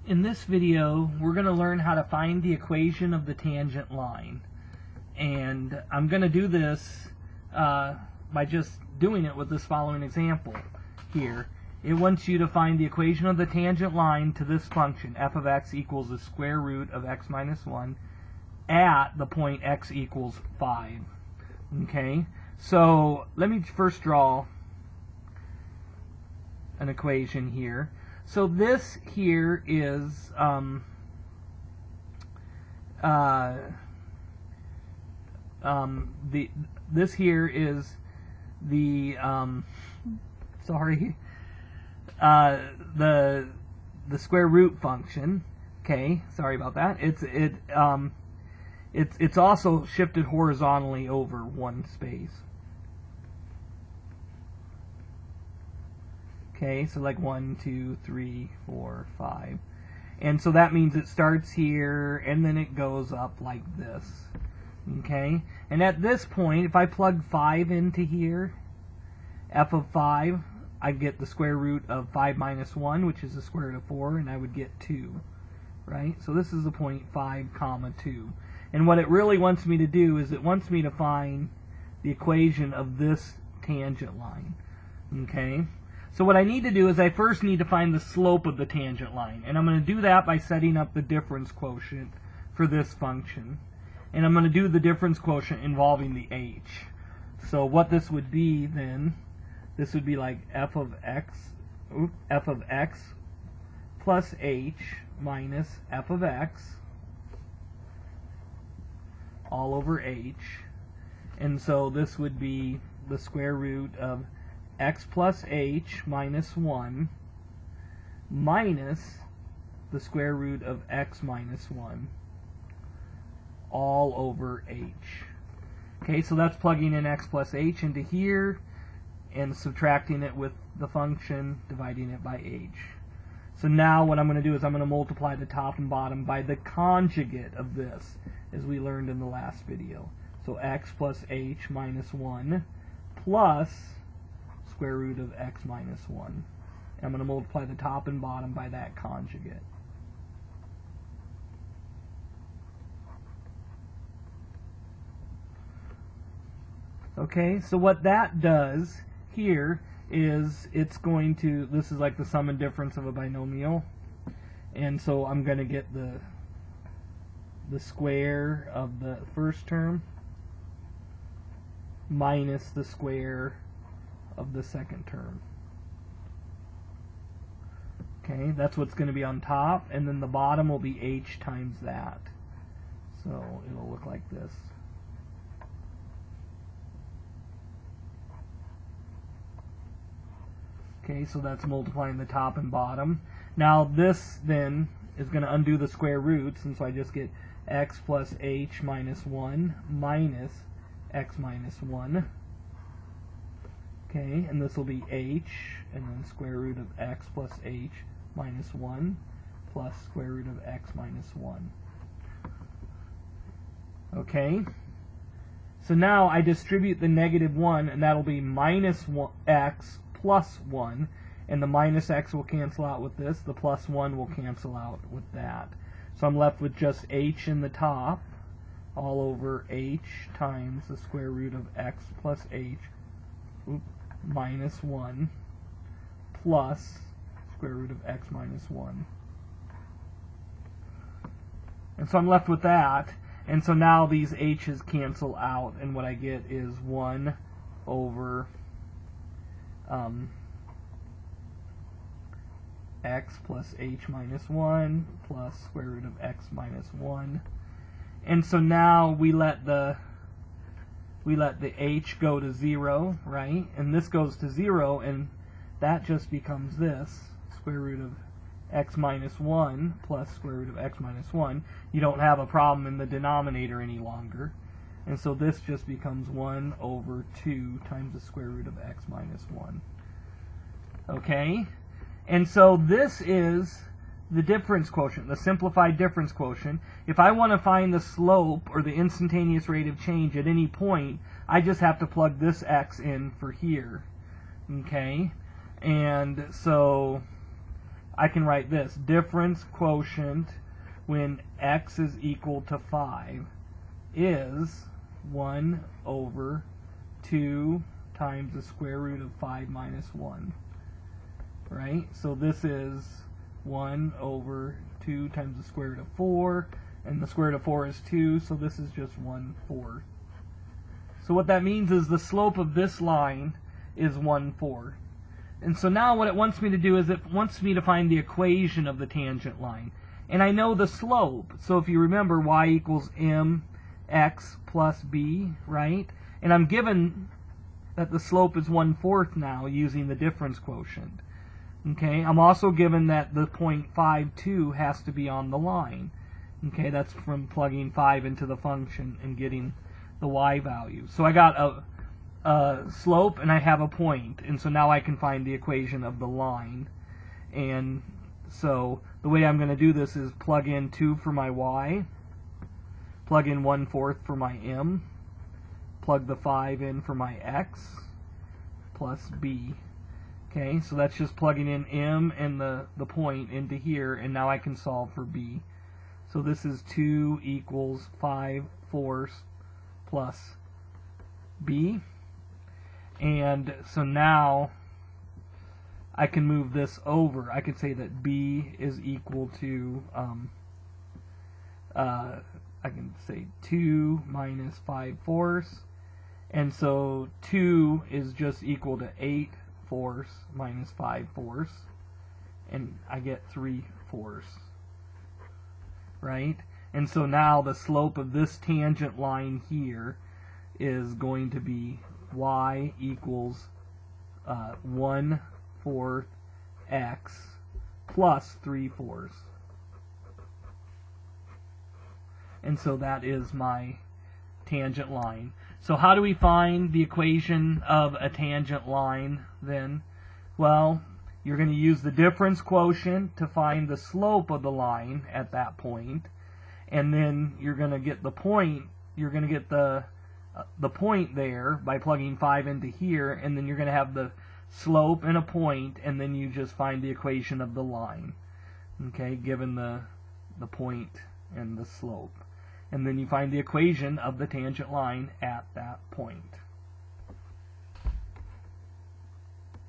In this video, we're going to learn how to find the equation of the tangent line. And I'm going to do this by just doing it with this following example here. It wants you to find the equation of the tangent line to this function, f of x equals the square root of x minus 1, at the point x equals 5. Okay, so let me first draw an equation here. So this here is this here is the the square root function. Okay, sorry about that. It's also shifted horizontally over one space. Okay, so like 1, 2, 3, 4, 5. And so that means it starts here and then it goes up like this. Okay, and at this point, if I plug 5 into here, f of 5, I get the square root of 5 minus 1, which is the square root of 4, and I would get 2. Right? So this is the point 5 comma 2. And what it really wants me to do is it wants me to find the equation of this tangent line. Okay? So what I need to do is I first need to find the slope of the tangent line. And I'm going to do that by setting up the difference quotient for this function. And I'm going to do the difference quotient involving the h. So what this would be then, this would be like f of x plus h minus f of x all over h. And so this would be the square root of x plus h minus 1 minus the square root of x minus 1 all over h. Okay, so that's plugging in x plus h into here and subtracting it with the function, dividing it by h. So now what I'm going to do is I'm going to multiply the top and bottom by the conjugate of this, as we learned in the last video. So x plus h minus 1 plus square root of x minus 1. And I'm going to multiply the top and bottom by that conjugate. Okay, so what that does here is it's going to, this is like the sum and difference of a binomial, and so I'm going to get the square of the first term minus the square of the second term. Okay, that's what's going to be on top, and then the bottom will be h times that. So it'll look like this. Okay, so that's multiplying the top and bottom. Now this then is going to undo the square roots, and so I just get x plus h minus 1 minus x minus 1. Okay, and this will be h, and then square root of x plus h minus 1 plus square root of x minus 1. Okay, so now I distribute the negative 1, and that'll be minus x plus 1, and the minus x will cancel out with this, the plus 1 will cancel out with that. So I'm left with just h in the top, all over h times the square root of x plus h minus 1 plus square root of x minus 1. And so I'm left with that, and so now these h's cancel out, and what I get is 1 over x plus h minus 1 plus square root of x minus 1. And so now we let the h go to 0, right? And this goes to 0, and that just becomes this, square root of x minus 1 plus square root of x minus 1. You don't have a problem in the denominator any longer. And so this just becomes 1 over 2 times the square root of x minus 1. Okay? And so this is the difference quotient, the simplified difference quotient. If I want to find the slope or the instantaneous rate of change at any point, I just have to plug this x in for here. Okay? And so I can write this. Difference quotient when x is equal to 5 is 1 over 2 times the square root of 5 minus 1. Right? So this is 1 over 2 times the square root of 4, and the square root of 4 is 2, so this is just 1/4. So what that means is the slope of this line is 1/4. And so now what it wants me to do is it wants me to find the equation of the tangent line. And I know the slope, so if you remember, y equals mx plus b, right? And I'm given that the slope is 1/4 now using the difference quotient. Okay, I'm also given that the point 5,2 has to be on the line. Okay, that's from plugging 5 into the function and getting the y value. So I got a slope and I have a point, and so now I can find the equation of the line. And so the way I'm going to do this is plug in 2 for my y, plug in 1/4 for my m, plug the 5 in for my x, plus b. Okay, so that's just plugging in m and the point into here, and now I can solve for b. So this is 2 equals 5/4 plus b. And so now I can move this over. I could say that b is equal to, I can say 2 minus 5/4. And so 2 is just equal to 8/4 minus 5/4. And I get 3/4. Right? And so now the slope of this tangent line here is going to be y equals 1/4 x plus 3/4. And so that is my tangent line. So how do we find the equation of a tangent line then? Well, you're going to use the difference quotient to find the slope of the line at that point, and then you're going to get the point. You're going to get the point there by plugging 5 into here, and then you're going to have the slope and a point, and then you just find the equation of the line, okay, given the point and the slope. And then you find the equation of the tangent line at that point.